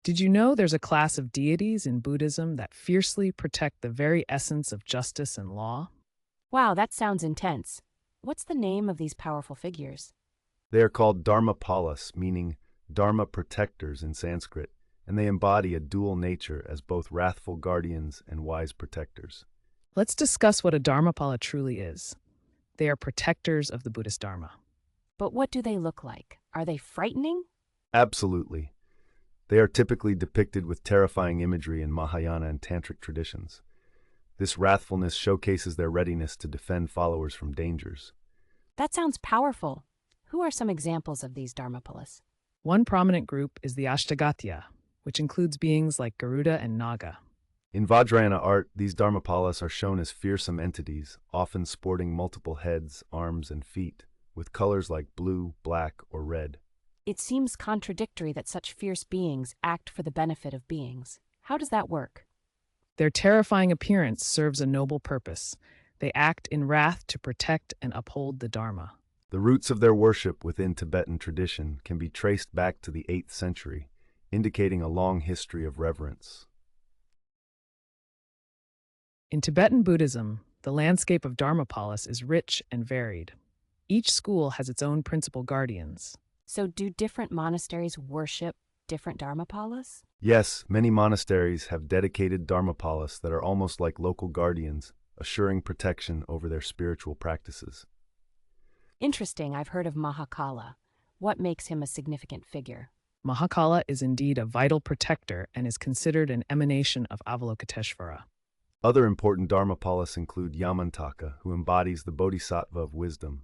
Did you know there's a class of deities in Buddhism that fiercely protect the very essence of justice and law? Wow, that sounds intense. What's the name of these powerful figures? They are called Dharmapālas, meaning Dharma protectors in Sanskrit, and they embody a dual nature as both wrathful guardians and wise protectors. Let's discuss what a Dharmapāla truly is. They are protectors of the Buddhist Dharma. But what do they look like? Are they frightening? Absolutely. They are typically depicted with terrifying imagery in Mahayana and tantric traditions. This wrathfulness showcases their readiness to defend followers from dangers. That sounds powerful. Who are some examples of these Dharmapālas? One prominent group is the Aṣṭagatyaḥ, which includes beings like Garuda and Naga. In Vajrayana art, these Dharmapālas are shown as fearsome entities, often sporting multiple heads, arms, and feet, with colors like blue, black, or red. It seems contradictory that such fierce beings act for the benefit of beings. How does that work? Their terrifying appearance serves a noble purpose. They act in wrath to protect and uphold the Dharma. The roots of their worship within Tibetan tradition can be traced back to the 8th century, indicating a long history of reverence. In Tibetan Buddhism, the landscape of Dharmapālas is rich and varied. Each school has its own principal guardians. So do different monasteries worship different Dharmapālas? Yes, many monasteries have dedicated Dharmapālas that are almost like local guardians, assuring protection over their spiritual practices. Interesting, I've heard of Mahakala. What makes him a significant figure? Mahakala is indeed a vital protector and is considered an emanation of Avalokiteshvara. Other important Dharmapālas include Yamantaka, who embodies the bodhisattva of wisdom.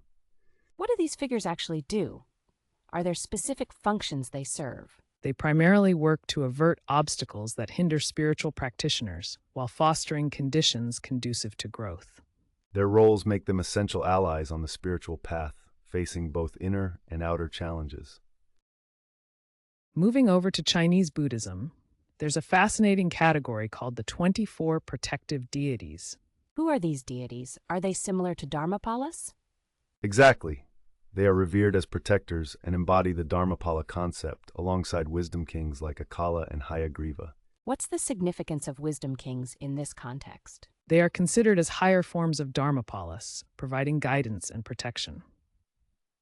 What do these figures actually do? Are there specific functions they serve? They primarily work to avert obstacles that hinder spiritual practitioners while fostering conditions conducive to growth. Their roles make them essential allies on the spiritual path, facing both inner and outer challenges. Moving over to Chinese Buddhism, there's a fascinating category called the 24 protective deities. Who are these deities? Are they similar to Dharmapālas? Exactly. They are revered as protectors and embody the Dharmapāla concept alongside wisdom kings like Acala and Hayagriva. What's the significance of wisdom kings in this context? They are considered as higher forms of Dharmapālas, providing guidance and protection.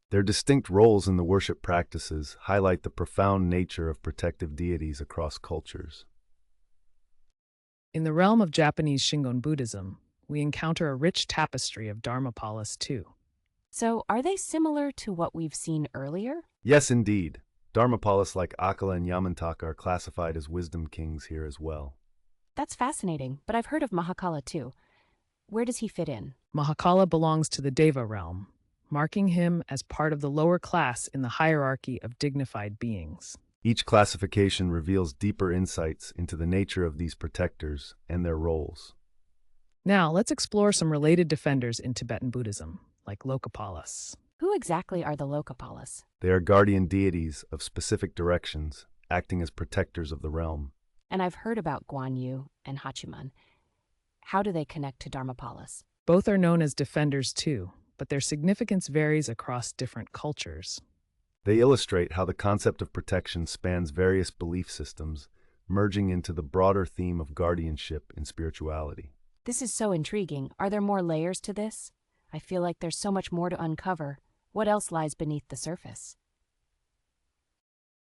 Their distinct roles in the worship practices highlight the profound nature of protective deities across cultures. In the realm of Japanese Shingon Buddhism, we encounter a rich tapestry of Dharmapālas too. So, are they similar to what we've seen earlier? Yes, indeed. Dharmapālas like Acala and Yamantaka are classified as wisdom kings here as well. That's fascinating, but I've heard of Mahakala too. Where does he fit in? Mahakala belongs to the Deva realm, marking him as part of the lower class in the hierarchy of dignified beings. Each classification reveals deeper insights into the nature of these protectors and their roles. Now, let's explore some related defenders in Tibetan Buddhism, like lokapālas. Who exactly are the lokapālas? They are guardian deities of specific directions, acting as protectors of the realm. And I've heard about Guan Yu and Hachiman. How do they connect to Dharmapālas? Both are known as defenders too, but their significance varies across different cultures. They illustrate how the concept of protection spans various belief systems, merging into the broader theme of guardianship in spirituality. This is so intriguing. Are there more layers to this? I feel like there's so much more to uncover. What else lies beneath the surface?